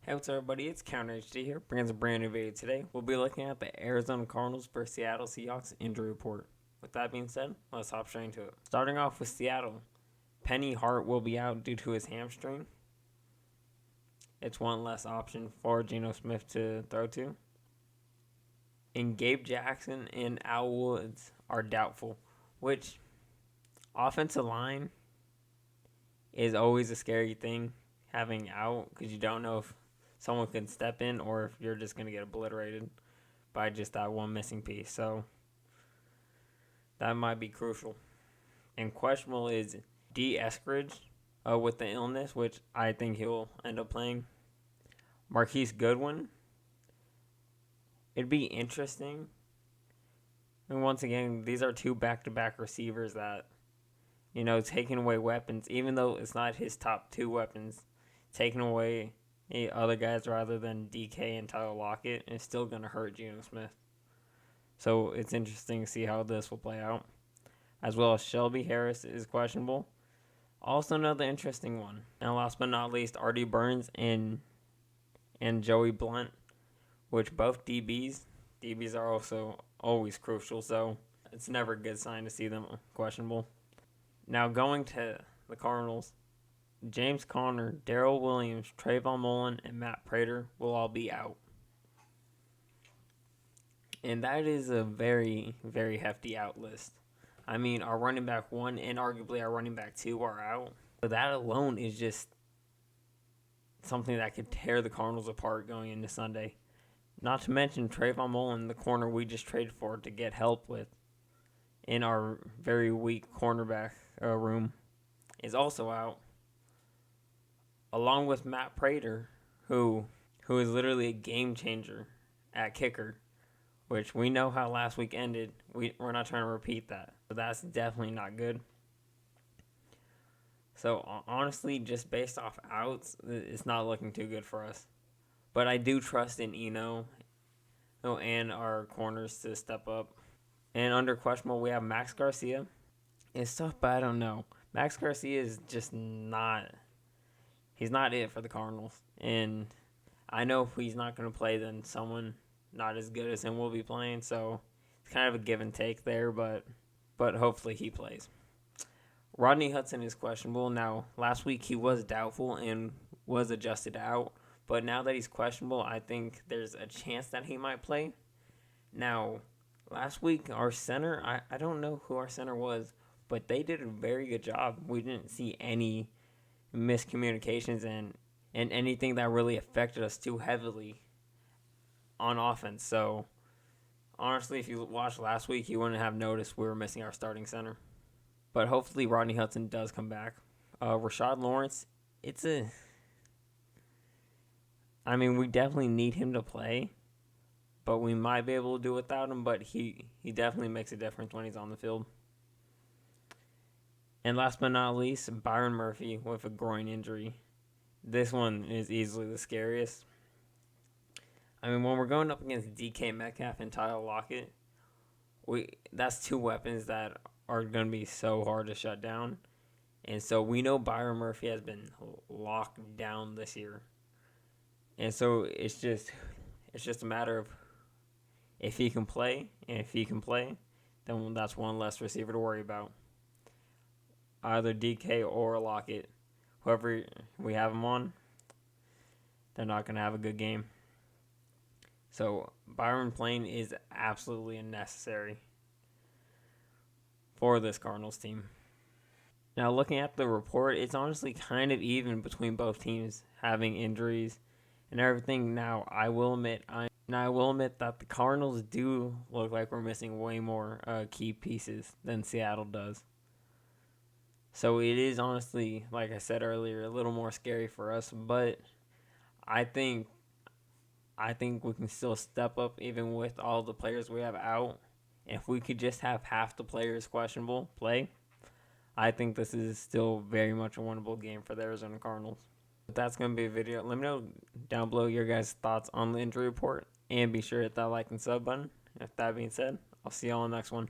Hey, what's up, everybody? It's Counter HD here, bringing a brand new video today. We'll be looking at the Arizona Cardinals versus Seattle Seahawks injury report. With that being said, let's hop straight into it. Starting off with Seattle, Penny Hart will be out due to his hamstring. It's one less option for Geno Smith to throw to. And Gabe Jackson and Al Woods are doubtful, which offensive line is always a scary thing having out because you don't know if someone can step in or if you're just going to get obliterated by just that one missing piece. So that might be crucial. And questionable is D. Eskridge with the illness, which I think he'll end up playing. Marquise Goodwin. It'd be interesting. And once again, these are two back-to-back receivers that, taking away weapons, even though it's not his top two weapons, taking away other guys rather than DK and Tyler Lockett is still going to hurt Geno Smith. So it's interesting to see how this will play out. As well as Shelby Harris is questionable. Also another interesting one. And last but not least, R.D. Burns and Joey Blunt, which both DBs. DBs are also always crucial, so it's never a good sign to see them questionable. Now going to the Cardinals, James Conner, Darrell Williams, Trayvon Mullen, and Matt Prater will all be out. And that is a very, very hefty out list. I mean, our running back 1 and arguably our running back 2 are out. But that alone is just something that could tear the Cardinals apart going into Sunday. Not to mention Trayvon Mullen, the corner we just traded for to get help with in our very weak cornerback room, is also out. Along with Matt Prater, who is literally a game changer at kicker, which we know how last week ended. We're not trying to repeat that. But that's definitely not good. So honestly, just based off outs, it's not looking too good for us. But I do trust in Eno and our corners to step up. And under questionable, we have Max Garcia. It's tough, but I don't know. Max Garcia is just not... He's not it for the Cardinals. And I know if he's not going to play, then someone not as good as him will be playing. So it's kind of a give and take there, but hopefully he plays. Rodney Hudson is questionable. Now, last week he was doubtful and was adjusted out. But now that he's questionable, I think there's a chance that he might play. Now, last week our center, I don't know who our center was, but they did a very good job. We didn't see any miscommunications and anything that really affected us too heavily on offense. So honestly, if you watched last week, you wouldn't have noticed we were missing our starting center. But hopefully Rodney Hudson does come back. Rashad Lawrence, we definitely need him to play, but we might be able to do without him, but he definitely makes a difference when he's on the field. And last but not least, Byron Murphy with a groin injury. This one is easily the scariest. When we're going up against DK Metcalf and Tyler Lockett, that's two weapons that are going to be so hard to shut down. And so we know Byron Murphy has been locked down this year. And so it's just a matter of if he can play, and if he can play, then that's one less receiver to worry about. Either DK or Lockett, whoever we have them on, they're not going to have a good game. So Byron playing is absolutely unnecessary for this Cardinals team. Now looking at the report, it's honestly kind of even between both teams having injuries and everything. Now I will admit that the Cardinals do look like we're missing way more key pieces than Seattle does. So it is honestly, like I said earlier, a little more scary for us, but I think we can still step up even with all the players we have out. If we could just have half the players questionable play, I think this is still very much a winnable game for the Arizona Cardinals. But that's going to be a video. Let me know down below your guys' thoughts on the injury report, and be sure to hit that like and sub button. With that being said, I'll see you all on the next one.